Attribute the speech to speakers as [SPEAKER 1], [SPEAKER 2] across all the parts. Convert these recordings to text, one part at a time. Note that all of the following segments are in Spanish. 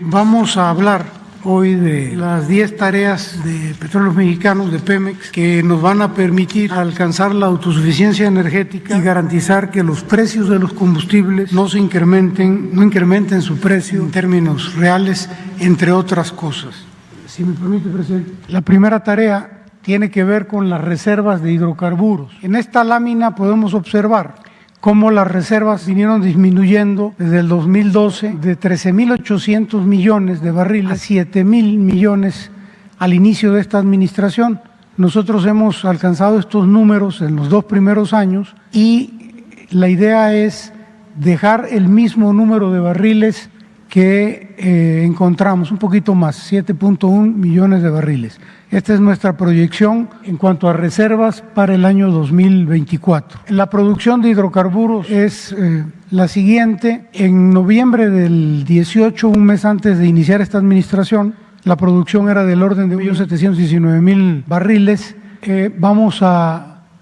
[SPEAKER 1] vamos a hablar hoy de las 10 tareas de Petróleos Mexicanos, de Pemex, que nos van a permitir alcanzar la autosuficiencia energética y garantizar que los precios de los combustibles no incrementen su precio en términos reales, entre otras cosas. Si me permite, presidente. La primera tarea tiene que ver con las reservas de hidrocarburos. En esta lámina podemos observar cómo las reservas vinieron disminuyendo desde el 2012 de 13.800 millones de barriles a 7.000 millones al inicio de esta administración. Nosotros hemos alcanzado estos números en los 2 primeros años y la idea es dejar el mismo número de barriles que encontramos, un poquito más, 7.1 millones de barriles. Esta es nuestra proyección en cuanto a reservas para el año 2024. La producción de hidrocarburos es la siguiente. En noviembre del 18, un mes antes de iniciar esta administración, la producción era del orden de 1.719.000 barriles.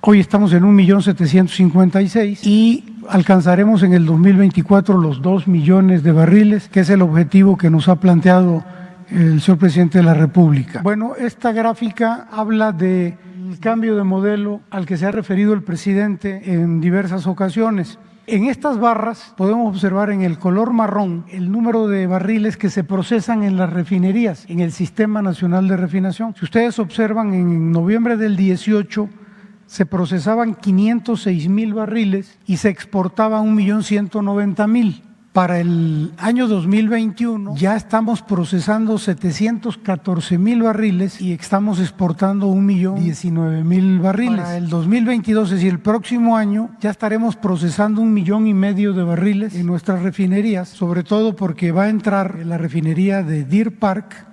[SPEAKER 1] Hoy estamos en 1.756.000 y alcanzaremos en el 2024 los 2 millones de barriles, que es el objetivo que nos ha planteado el señor presidente de la República. Bueno, esta gráfica habla del cambio de modelo al que se ha referido el presidente en diversas ocasiones. En estas barras podemos observar en el color marrón el número de barriles que se procesan en las refinerías, en el Sistema Nacional de Refinación. Si ustedes observan, en noviembre del 18 se procesaban 506.000 barriles y se exportaban 1.190.000. Para el año 2021 ya estamos procesando 714.000 barriles y estamos exportando 1.019.000 barriles. Para el 2022, es decir, el próximo año, ya estaremos procesando 1,5 millones de barriles en nuestras refinerías, sobre todo porque va a entrar la refinería de Deer Park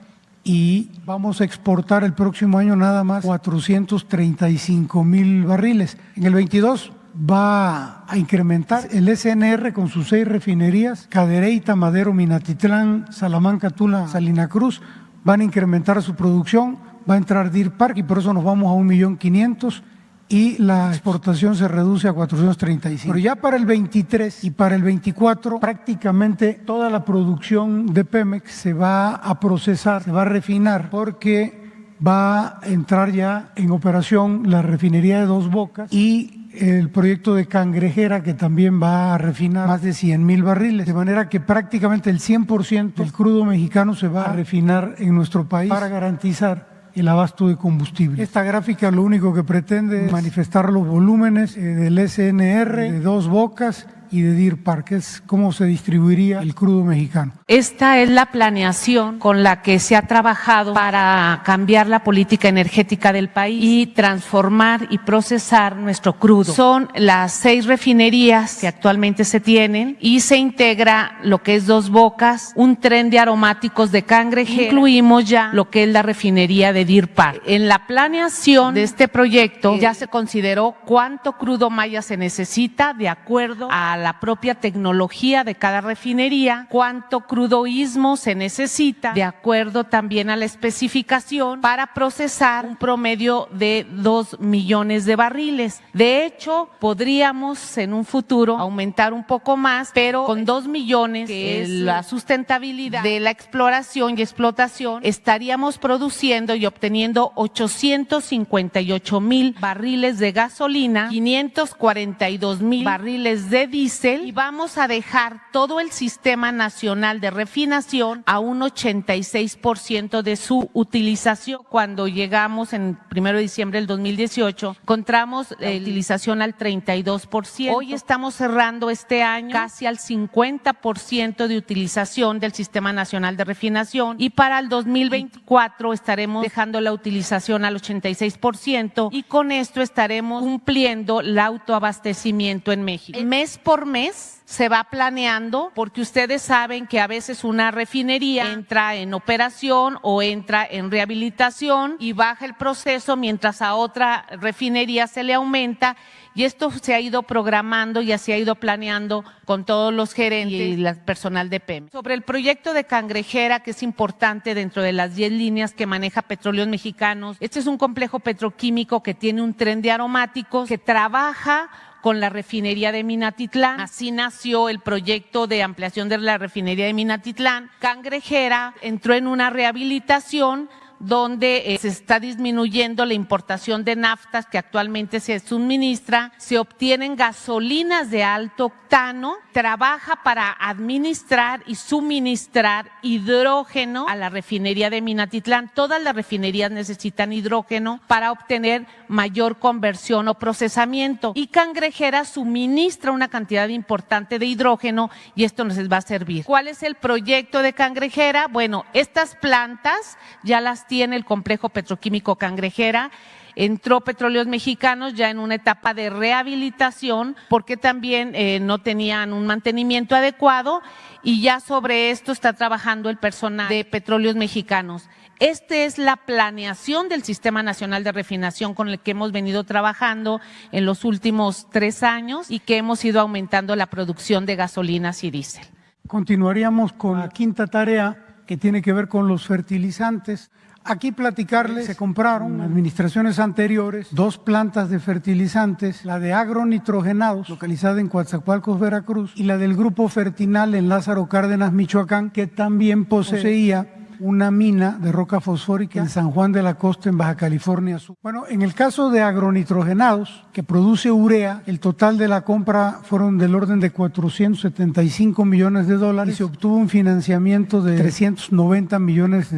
[SPEAKER 1] y vamos a exportar el próximo año nada más 435.000 barriles. En el 22 va a incrementar el SNR con sus 6 refinerías, Cadereyta, Madero, Minatitlán, Salamanca, Tula, Salina Cruz, van a incrementar su producción, va a entrar Deer Park y por eso nos vamos a 1.500.000 y la exportación se reduce a 435. Pero ya para el 23 y para el 24 prácticamente toda la producción de Pemex se va a procesar, se va a refinar porque va a entrar ya en operación la refinería de Dos Bocas y el proyecto de Cangrejera, que también va a refinar más de 100.000 barriles, de manera que prácticamente el 100% del crudo mexicano se va a refinar en nuestro país para garantizar el abasto de combustible. Esta gráfica lo único que pretende es manifestar los volúmenes del SNR, de Dos Bocas y de Deer Park, es cómo se distribuiría el crudo mexicano.
[SPEAKER 2] Esta es la planeación con la que se ha trabajado para cambiar la política energética del país y transformar y procesar nuestro crudo. Son las 6 refinerías que actualmente se tienen y se integra lo que es Dos Bocas, un tren de aromáticos de Cangrejera, incluimos ya lo que es la refinería de Deer Park. En la planeación de este proyecto ya se consideró cuánto crudo maya se necesita de acuerdo a la propia tecnología de cada refinería, cuánto crudo istmo se necesita de acuerdo también a la especificación para procesar un promedio de 2 millones de barriles. De hecho, podríamos en un futuro aumentar un poco más, pero con 2 millones, que es la sustentabilidad de la exploración y explotación, estaríamos produciendo y obteniendo 858.000 barriles de gasolina, 542.000 barriles de diésel y vamos a dejar todo el Sistema Nacional de Refinación a un 86% de su utilización. Cuando llegamos en 1 de diciembre del 2018, encontramos la utilización al 32%. Hoy estamos cerrando este año casi al 50% de utilización del Sistema Nacional de Refinación y para el 2024 estaremos dejando la utilización al 86% y con esto estaremos cumpliendo el autoabastecimiento en México. Mes por mes se va planeando porque ustedes saben que a veces una refinería entra en operación o entra en rehabilitación y baja el proceso mientras a otra refinería se le aumenta y esto se ha ido programando y se ha ido planeando con todos los gerentes y el personal de Pemex. Sobre el proyecto de Cangrejera, que es importante dentro de las 10 líneas que maneja Petróleos Mexicanos, este es un complejo petroquímico que tiene un tren de aromáticos que trabaja con la refinería de Minatitlán. Así nació el proyecto de ampliación de la refinería de Minatitlán. Cangrejera entró en una rehabilitación donde se está disminuyendo la importación de naftas que actualmente se suministra, se obtienen gasolinas de alto octano, trabaja para administrar y suministrar hidrógeno a la refinería de Minatitlán. Todas las refinerías necesitan hidrógeno para obtener mayor conversión o procesamiento, y Cangrejera suministra una cantidad importante de hidrógeno y esto nos va a servir. ¿Cuál es el proyecto de Cangrejera? Bueno, estas plantas ya las tiene el complejo petroquímico Cangrejera. Entró Petróleos Mexicanos ya en una etapa de rehabilitación porque también no tenían un mantenimiento adecuado, y ya sobre esto está trabajando el personal de Petróleos Mexicanos. Esta es la planeación del Sistema Nacional de Refinación con el que hemos venido trabajando en los últimos 3 años y que hemos ido aumentando la producción de gasolinas y diésel.
[SPEAKER 1] Continuaríamos con la quinta tarea, que tiene que ver con los fertilizantes. Aquí platicarles, se compraron en administraciones anteriores 2 plantas de fertilizantes, la de agronitrogenados, localizada en Coatzacoalcos, Veracruz, y la del Grupo Fertinal en Lázaro Cárdenas, Michoacán, que también poseía una mina de roca fosfórica en San Juan de la Costa, en Baja California Sur. Bueno, en el caso de agronitrogenados, que produce urea, el total de la compra fueron del orden de $475 millones y se obtuvo un financiamiento de $390 millones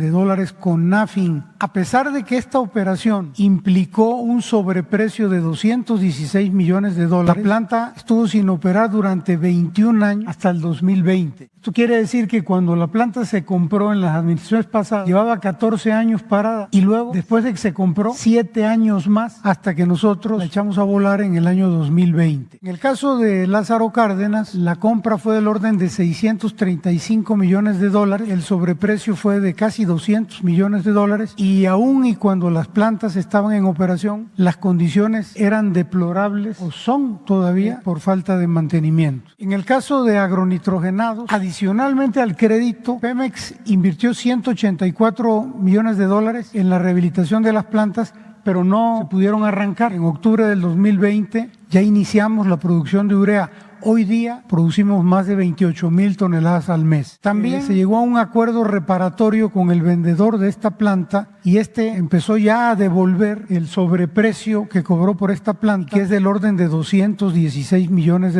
[SPEAKER 1] con Nafin. A pesar de que esta operación implicó un sobreprecio de $216 millones, la planta estuvo sin operar durante 21 años hasta el 2020. Esto quiere decir que cuando la planta se compró en las administraciones pasadas, llevaba 14 años parada, y luego, después de que se compró, 7 años más hasta que nosotros la echamos a volar en el año 2020. En el caso de Lázaro Cárdenas, la compra fue del orden de $635 millones, el sobreprecio fue de casi $200 millones, y aún y cuando las plantas estaban en operación, las condiciones eran deplorables o son todavía por falta de mantenimiento. En el caso de agronitrogenados, adicionalmente al crédito, Pemex invirtió $184 millones en la rehabilitación de las plantas, pero no se pudieron arrancar. En octubre del 2020 ya iniciamos la producción de urea. Hoy día producimos más de 28,000 toneladas al mes. También se llegó a un acuerdo reparatorio con el vendedor de esta planta, y empezó ya a devolver el sobreprecio que cobró por esta planta, que es del orden de $216 millones,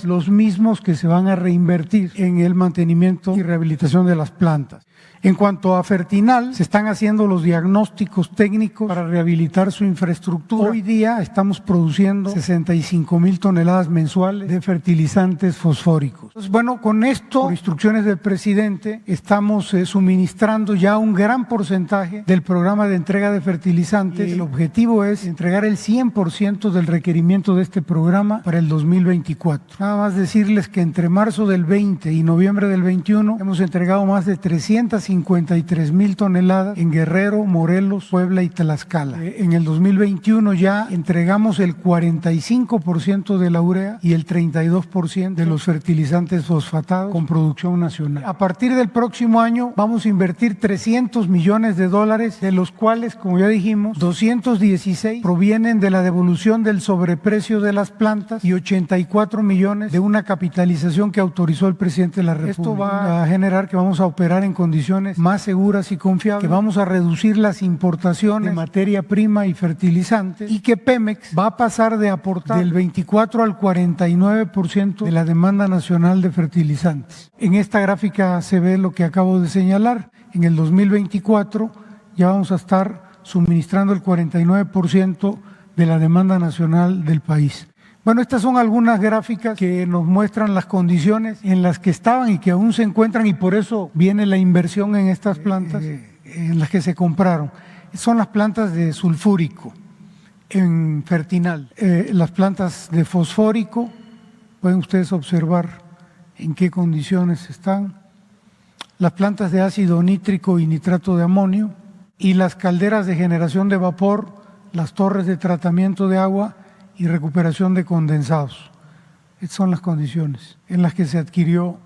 [SPEAKER 1] los mismos que se van a reinvertir en el mantenimiento y rehabilitación de las plantas. En cuanto a Fertinal, se están haciendo los diagnósticos técnicos para rehabilitar su infraestructura. Hoy día estamos produciendo 65,000 toneladas mensuales de fertilizantes fosfóricos. Entonces, bueno, con esto, por instrucciones del presidente, estamos suministrando ya un gran porcentaje del programa de entrega de fertilizantes. El objetivo es entregar el 100% del requerimiento de este programa para el 2024. Nada más decirles que entre marzo del 20 y noviembre del 21 hemos entregado más de 353,000 toneladas en Guerrero, Morelos, Puebla y Tlaxcala. En el 2021 ya entregamos el 45% de la urea y el 32% de los fertilizantes fosfatados con producción nacional. A partir del próximo año vamos a invertir $300 millones, de los cuales, como ya dijimos, 216 provienen de la devolución del sobreprecio de las plantas y 84 millones de una capitalización que autorizó el presidente de la República. Esto va a generar que vamos a operar en condiciones más seguras y confiables, que vamos a reducir las importaciones de materia prima y fertilizantes, y que Pemex va a pasar de aportar del 24 al 49% de la demanda nacional de fertilizantes. En esta gráfica se ve lo que acabo de señalar. En el 2024 ya vamos a estar suministrando el 49% de la demanda nacional del país. Bueno, estas son algunas gráficas que nos muestran las condiciones en las que estaban y que aún se encuentran, y por eso viene la inversión en estas plantas en las que se compraron. Son las plantas de sulfúrico en Fertinal. Las plantas de fosfórico, pueden ustedes observar en qué condiciones están. Las plantas de ácido nítrico y nitrato de amonio, y las calderas de generación de vapor, las torres de tratamiento de agua y recuperación de condensados. Estas son las condiciones en las que se adquirió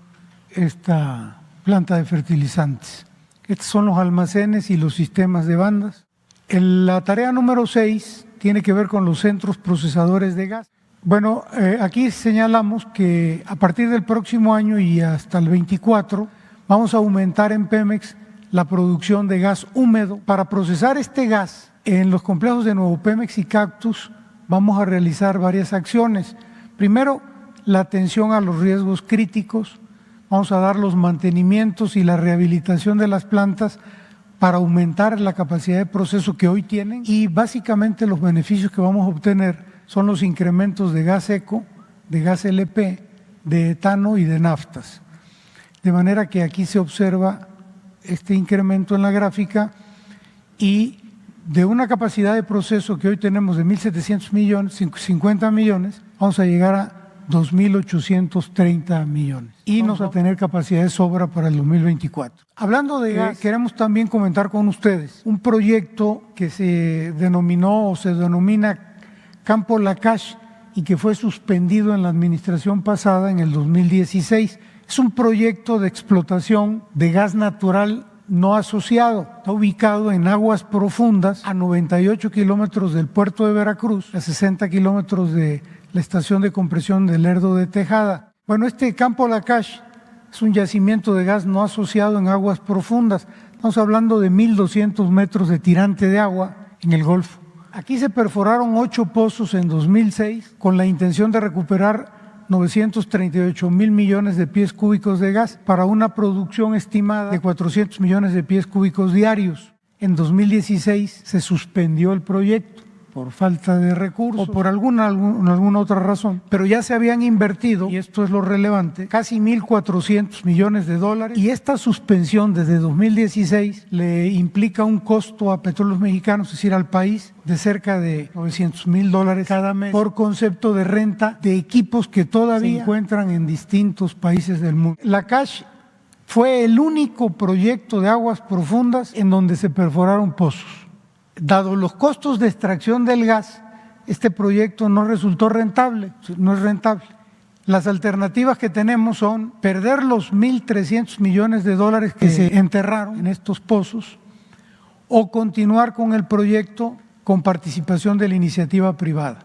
[SPEAKER 1] esta planta de fertilizantes. Estos son los almacenes y los sistemas de bandas. La tarea número 6 tiene que ver con los centros procesadores de gas. Bueno, aquí señalamos que a partir del próximo año y hasta el 24 vamos a aumentar en Pemex la producción de gas húmedo. Para procesar este gas en los complejos de Nuevo Pemex y Cactus vamos a realizar varias acciones. Primero, la atención a los riesgos críticos. Vamos a dar los mantenimientos y la rehabilitación de las plantas para aumentar la capacidad de proceso que hoy tienen, y básicamente los beneficios que vamos a obtener son los incrementos de gas seco, de gas LP, de etano y de naftas. De manera que aquí se observa este incremento en la gráfica, y de una capacidad de proceso que hoy tenemos de 1.700 millones, 50 millones, vamos a llegar a 2.830 millones y nos va a tener capacidad de sobra para el 2024. Hablando de gas, queremos también comentar con ustedes un proyecto que se denominó o se denomina Campo Lakach y que fue suspendido en la administración pasada en el 2016. Es un proyecto de explotación de gas natural no asociado. Está ubicado en aguas profundas a 98 kilómetros del puerto de Veracruz, a 60 kilómetros de la estación de compresión del Lerdo de Tejada. Bueno, este Campo Lakach es un yacimiento de gas no asociado en aguas profundas. Estamos hablando de 1.200 metros de tirante de agua en el Golfo. Aquí se perforaron 8 pozos en 2006 con la intención de recuperar 938,000 millones de pies cúbicos de gas para una producción estimada de 400 millones de pies cúbicos diarios. En 2016 se suspendió el proyecto por falta de recursos o por alguna otra razón, pero ya se habían invertido, y esto es lo relevante, casi 1.400 millones de dólares, y esta suspensión desde 2016 le implica un costo a Petróleos Mexicanos, es decir, al país, de cerca de $900,000 cada mes por concepto de renta de equipos que todavía se encuentran en distintos países del mundo. Lakach fue el único proyecto de aguas profundas en donde se perforaron pozos. Dado los costos de extracción del gas, este proyecto no resultó rentable, no es rentable. Las alternativas que tenemos son perder los 1.300 millones de dólares que se enterraron en estos pozos o continuar con el proyecto con participación de la iniciativa privada.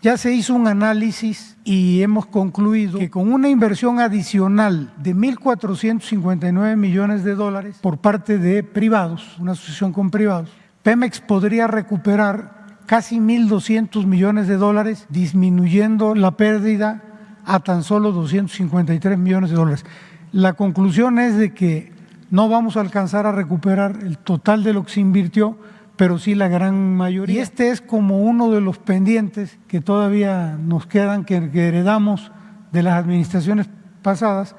[SPEAKER 1] Ya se hizo un análisis y hemos concluido que con una inversión adicional de 1.459 millones de dólares por parte de privados, una asociación con privados, Pemex podría recuperar casi 1.200 millones de dólares, disminuyendo la pérdida a tan solo 253 millones de dólares. La conclusión es de que no vamos a alcanzar a recuperar el total de lo que se invirtió, pero sí la gran mayoría. Y este es como uno de los pendientes que todavía nos quedan, que heredamos de las administraciones pasadas,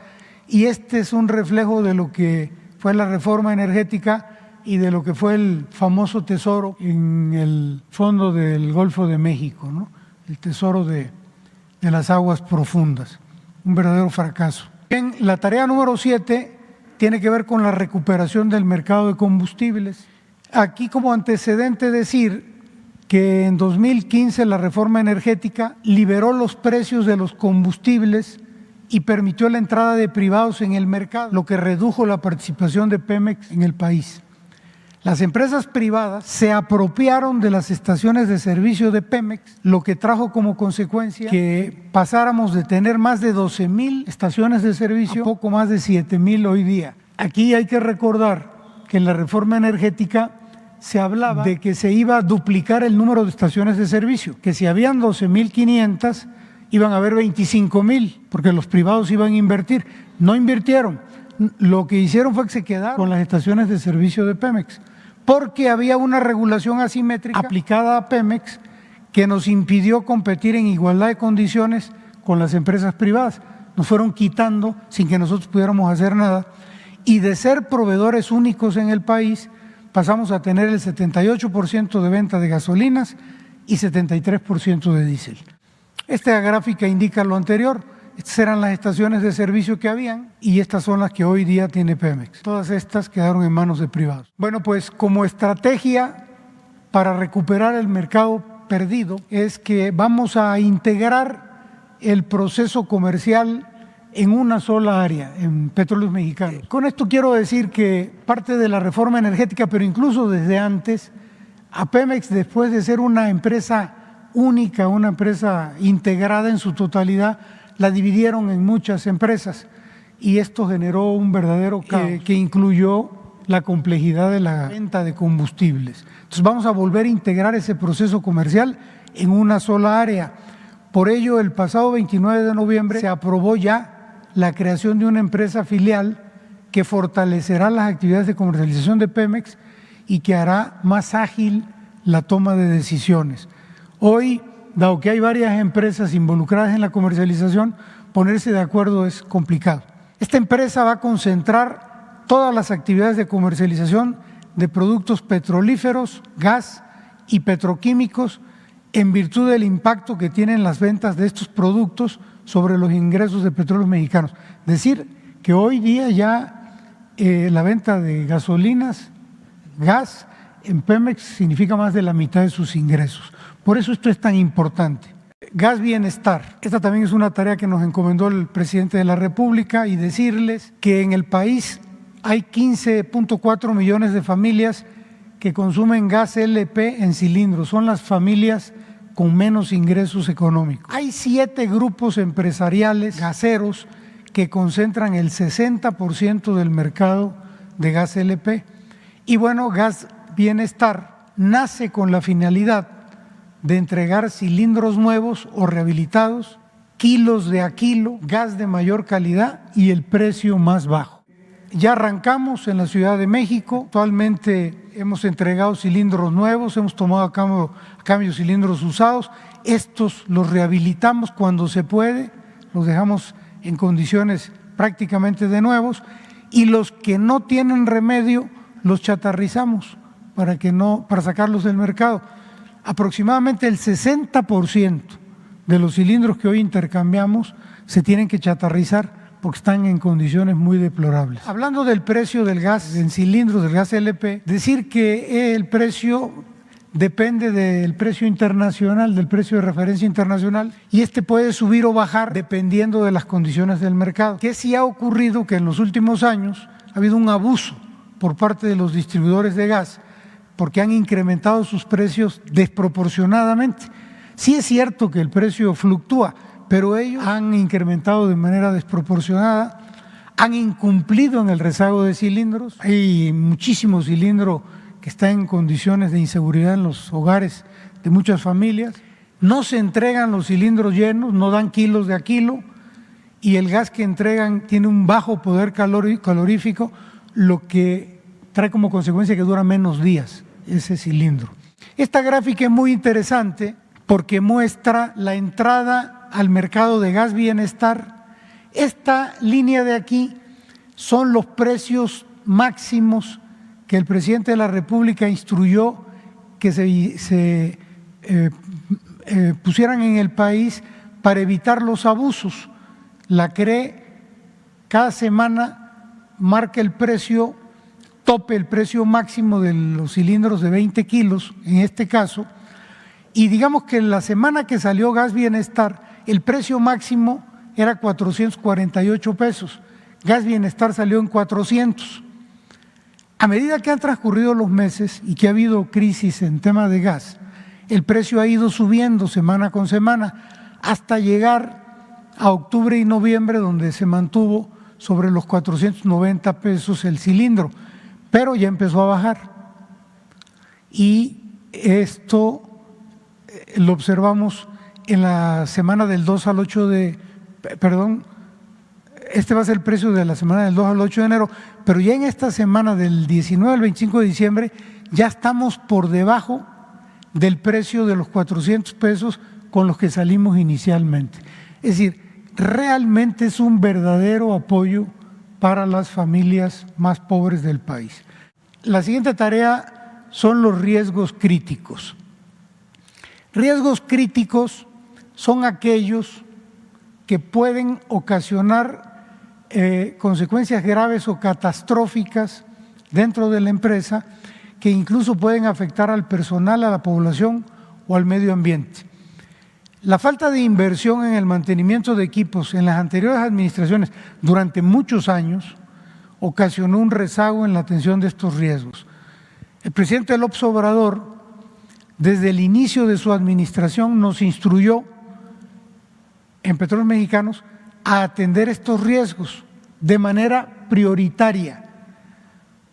[SPEAKER 1] y este es un reflejo de lo que fue la reforma energética y de lo que fue el famoso tesoro en el fondo del Golfo de México, ¿no? El tesoro de las aguas profundas, un verdadero fracaso. Bien, la tarea número 7 tiene que ver con la recuperación del mercado de combustibles. Aquí como antecedente decir que en 2015 la reforma energética liberó los precios de los combustibles y permitió la entrada de privados en el mercado, lo que redujo la participación de Pemex en el país. Las empresas privadas se apropiaron de las estaciones de servicio de Pemex, lo que trajo como consecuencia que pasáramos de tener más de 12,000 estaciones de servicio a poco más de 7,000 hoy día. Aquí hay que recordar que en la reforma energética se hablaba de que se iba a duplicar el número de estaciones de servicio, que si habían 12,500 iban a haber 25,000, porque los privados iban a invertir. No invirtieron, lo que hicieron fue que se quedaron con las estaciones de servicio de Pemex, porque había una regulación asimétrica aplicada a Pemex que nos impidió competir en igualdad de condiciones con las empresas privadas. Nos fueron quitando sin que nosotros pudiéramos hacer nada, y de ser proveedores únicos en el país pasamos a tener el 78% de venta de gasolinas y 73% de diésel. Esta gráfica indica lo anterior. Estas eran las estaciones de servicio que habían y estas son las que hoy día tiene Pemex. Todas estas quedaron en manos de privados. Bueno, pues como estrategia para recuperar el mercado perdido es que vamos a integrar el proceso comercial en una sola área, en Petróleos Mexicanos. Con esto quiero decir que parte de la reforma energética, pero incluso desde antes, a Pemex, después de ser una empresa única, una empresa integrada en su totalidad, la dividieron en muchas empresas y esto generó un verdadero caos que incluyó la complejidad de la venta de combustibles. Entonces vamos a volver a integrar ese proceso comercial en una sola área. Por ello, el pasado 29 de noviembre se aprobó ya la creación de una empresa filial que fortalecerá las actividades de comercialización de Pemex y que hará más ágil la toma de decisiones. Hoy, dado que hay varias empresas involucradas en la comercialización, ponerse de acuerdo es complicado. Esta empresa va a concentrar todas las actividades de comercialización de productos petrolíferos, gas y petroquímicos en virtud del impacto que tienen las ventas de estos productos sobre los ingresos de Petróleos Mexicanos. Decir que hoy día ya la venta de gasolinas, gas en Pemex significa más de la mitad de sus ingresos. Por eso esto es tan importante. Gas Bienestar, esta también es una tarea que nos encomendó el presidente de la República y decirles que en el país hay 15.4 millones de familias que consumen gas LP en cilindros, son las familias con menos ingresos económicos. Hay 7 grupos empresariales gaseros que concentran el 60% del mercado de gas LP. Y bueno, Gas Bienestar nace con la finalidad de entregar cilindros nuevos o rehabilitados, kilos de a kilo, gas de mayor calidad y el precio más bajo. Ya arrancamos en la Ciudad de México, actualmente hemos entregado cilindros nuevos, hemos tomado a cambio cilindros usados, estos los rehabilitamos cuando se puede, los dejamos en condiciones prácticamente de nuevos y los que no tienen remedio los chatarrizamos para sacarlos del mercado. Aproximadamente el 60% de los cilindros que hoy intercambiamos se tienen que chatarrizar porque están en condiciones muy deplorables. Hablando del precio del gas en cilindros, del gas LP, decir que el precio depende del precio internacional, del precio de referencia internacional, y este puede subir o bajar dependiendo de las condiciones del mercado. ¿Qué sí ha ocurrido? Que en los últimos años ha habido un abuso por parte de los distribuidores de gas porque han incrementado sus precios desproporcionadamente. Sí es cierto que el precio fluctúa, pero ellos han incrementado de manera desproporcionada, han incumplido en el rezago de cilindros. Hay muchísimo cilindro que está en condiciones de inseguridad en los hogares de muchas familias. No se entregan los cilindros llenos, no dan kilos de a kilo y el gas que entregan tiene un bajo poder calorífico, lo que trae como consecuencia que dura menos días ese cilindro. Esta gráfica es muy interesante porque muestra la entrada al mercado de Gas Bienestar. Esta línea de aquí son los precios máximos que el presidente de la República instruyó que se pusieran en el país para evitar los abusos. La CRE cada semana marca el precio tope, el precio máximo de los cilindros de 20 kilos, en este caso, y digamos que la semana que salió Gas Bienestar, el precio máximo era 448 pesos, Gas Bienestar salió en 400. A medida que han transcurrido los meses y que ha habido crisis en tema de gas, el precio ha ido subiendo semana con semana hasta llegar a octubre y noviembre, donde se mantuvo sobre los 490 pesos el cilindro, pero ya empezó a bajar. Y esto lo observamos en la semana del 2 al 8 de, perdón, este va a ser el precio de la semana del 2 al 8 de enero, pero ya en esta semana del 19 al 25 de diciembre ya estamos por debajo del precio de los 400 pesos con los que salimos inicialmente. Es decir, realmente es un verdadero apoyo para las familias más pobres del país. La siguiente tarea son los riesgos críticos. Riesgos críticos son aquellos que pueden ocasionar consecuencias graves o catastróficas dentro de la empresa, que incluso pueden afectar al personal, a la población o al medio ambiente. La falta de inversión en el mantenimiento de equipos en las anteriores administraciones durante muchos años ocasionó un rezago en la atención de estos riesgos. El presidente López Obrador desde el inicio de su administración nos instruyó en Petróleos Mexicanos a atender estos riesgos de manera prioritaria,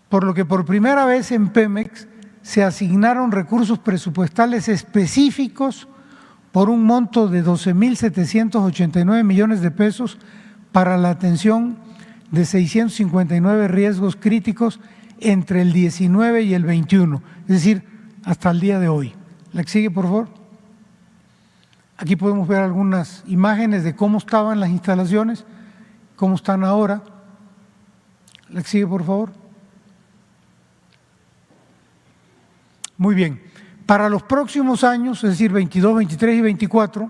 [SPEAKER 1] por lo que por primera vez en Pemex se asignaron recursos presupuestales específicos por un monto de 12.789 millones de pesos para la atención de 659 riesgos críticos entre el 19 y el 21, es decir, hasta el día de hoy. La que sigue, por favor. Aquí podemos ver algunas imágenes de cómo estaban las instalaciones, cómo están ahora. La que sigue, por favor. Muy bien. Para los próximos años, es decir, 22, 23 y 24,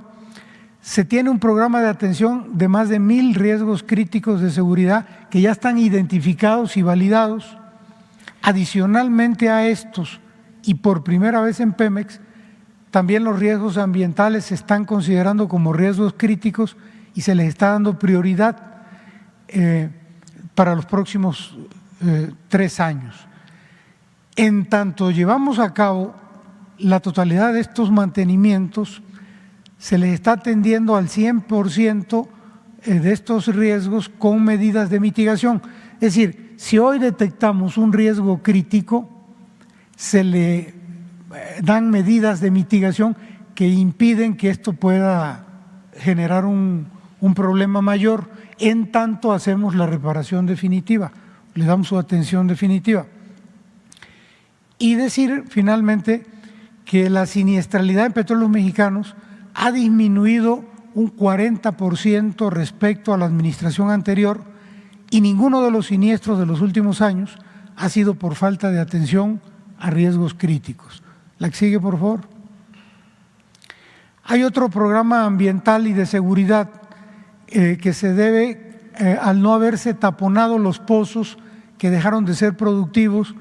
[SPEAKER 1] se tiene un programa de atención de más de 1,000 riesgos críticos de seguridad que ya están identificados y validados. Adicionalmente a estos, y por primera vez en Pemex, también los riesgos ambientales se están considerando como riesgos críticos y se les está dando prioridad para los próximos 3 años. En tanto llevamos a cabo la totalidad de estos mantenimientos, se les está atendiendo al 100% de estos riesgos con medidas de mitigación. Es decir, si hoy detectamos un riesgo crítico, se le dan medidas de mitigación que impiden que esto pueda generar un problema mayor, en tanto hacemos la reparación definitiva, le damos su atención definitiva. Y decir finalmente que la siniestralidad en Petróleos Mexicanos ha disminuido un 40% respecto a la administración anterior y ninguno de los siniestros de los últimos años ha sido por falta de atención a riesgos críticos. La que sigue, por favor. Hay otro programa ambiental y de seguridad que se debe al no haberse taponado los pozos que dejaron de ser productivos,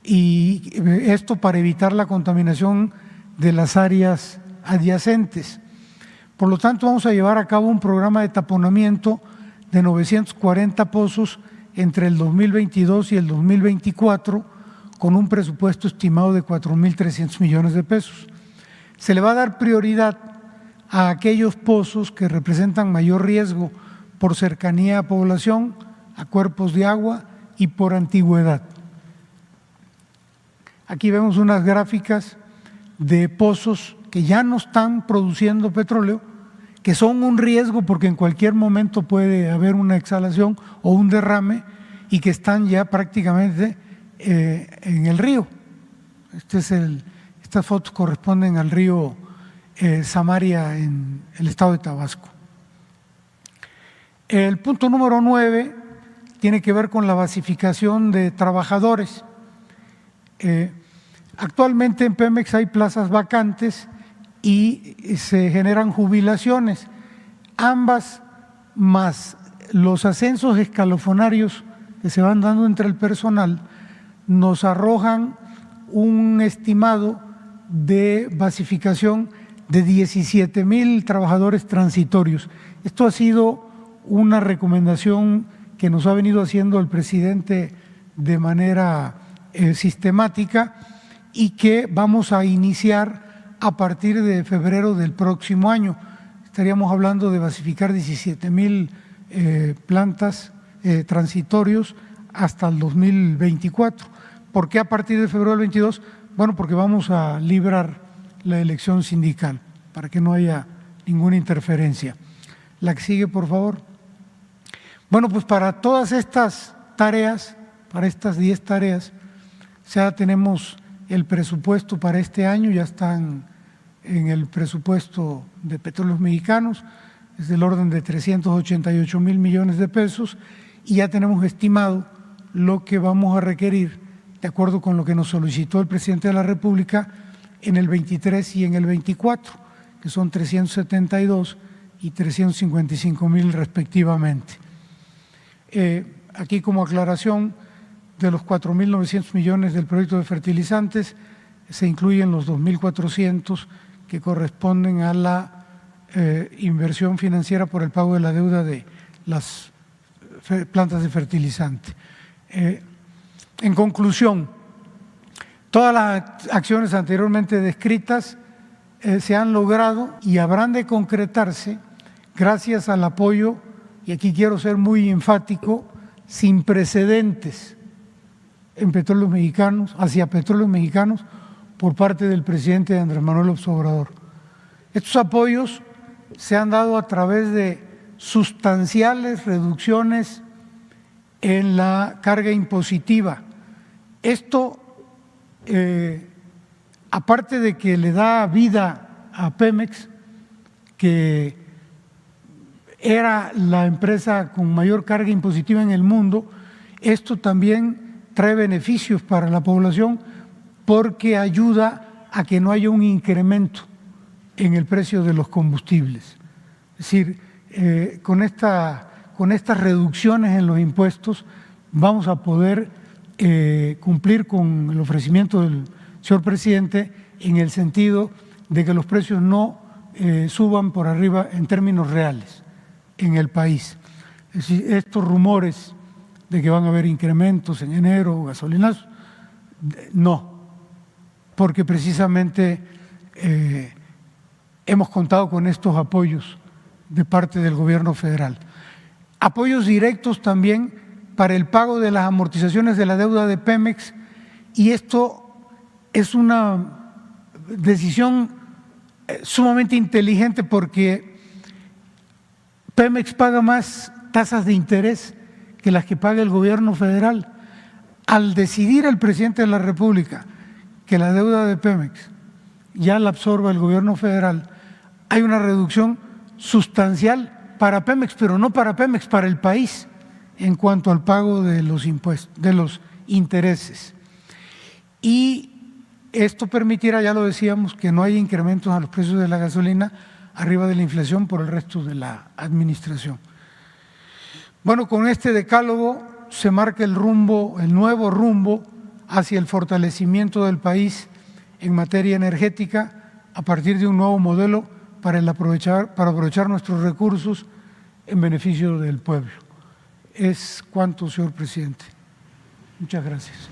[SPEAKER 1] y esto para evitar la contaminación de las áreas adyacentes. Por lo tanto, vamos a llevar a cabo un programa de taponamiento de 940 pozos entre el 2022 y el 2024, con un presupuesto estimado de 4.300 millones de pesos. Se le va a dar prioridad a aquellos pozos que representan mayor riesgo por cercanía a población, a cuerpos de agua y por antigüedad. Aquí vemos unas gráficas de pozos que ya no están produciendo petróleo, que son un riesgo porque en cualquier momento puede haber una exhalación o un derrame y que están ya prácticamente en el río. Estas fotos corresponden al río Samaria en el estado de Tabasco. El punto número 9 tiene que ver con la basificación de trabajadores. Actualmente en Pemex hay plazas vacantes y se generan jubilaciones, ambas más los ascensos escalofonarios que se van dando entre el personal nos arrojan un estimado de basificación de 17,000 trabajadores transitorios. Esto ha sido una recomendación que nos ha venido haciendo el presidente de manera sistemática y que vamos a iniciar a partir de febrero del próximo año. Estaríamos hablando de basificar 17,000 plantas transitorios hasta el 2024. ¿Por qué a partir de febrero del 22? Bueno, porque vamos a librar la elección sindical para que no haya ninguna interferencia. La que sigue, por favor. Bueno, pues para todas estas tareas, para estas 10 tareas, ya tenemos el presupuesto para este año, ya están en el presupuesto de Petróleos Mexicanos, es del orden de 388,000 millones de pesos, y ya tenemos estimado lo que vamos a requerir, de acuerdo con lo que nos solicitó el presidente de la República, en el 23 y en el 24, que son 372 y 355,000 respectivamente. Aquí como aclaración, de los 4.900 millones del proyecto de fertilizantes, se incluyen los 2.400 que corresponden a la inversión financiera por el pago de la deuda de las plantas de fertilizante. En conclusión, Todas las acciones anteriormente descritas se han logrado y habrán de concretarse gracias al apoyo, y aquí quiero ser muy enfático, sin precedentes en Petróleos Mexicanos, hacia Petróleos Mexicanos, por parte del presidente Andrés Manuel López Obrador. Estos apoyos se han dado a través de sustanciales reducciones en la carga impositiva. Esto, aparte de que le da vida a Pemex, que era la empresa con mayor carga impositiva en el mundo, esto también trae beneficios para la población porque ayuda a que no haya un incremento en el precio de los combustibles. Es decir, con estas reducciones en los impuestos vamos a poder cumplir con el ofrecimiento del señor presidente en el sentido de que los precios no suban por arriba en términos reales en el país. Es decir, estos rumores de que van a haber incrementos en enero, gasolinazos, no, porque precisamente hemos contado con estos apoyos de parte del gobierno federal. Apoyos directos también para el pago de las amortizaciones de la deuda de Pemex, y esto es una decisión sumamente inteligente porque Pemex paga más tasas de interés que las que paga el gobierno federal. Al decidir el presidente de la República que la deuda de Pemex ya la absorba el gobierno federal, hay una reducción sustancial para Pemex, pero no para Pemex, para el país, en cuanto al pago de los impuestos, de los intereses. Y esto permitirá, ya lo decíamos, que no haya incrementos a los precios de la gasolina arriba de la inflación por el resto de la administración. Bueno, con este decálogo se marca el rumbo, el nuevo rumbo hacia el fortalecimiento del país en materia energética a partir de un nuevo modelo para aprovechar nuestros recursos en beneficio del pueblo. Es cuanto, señor presidente. Muchas gracias.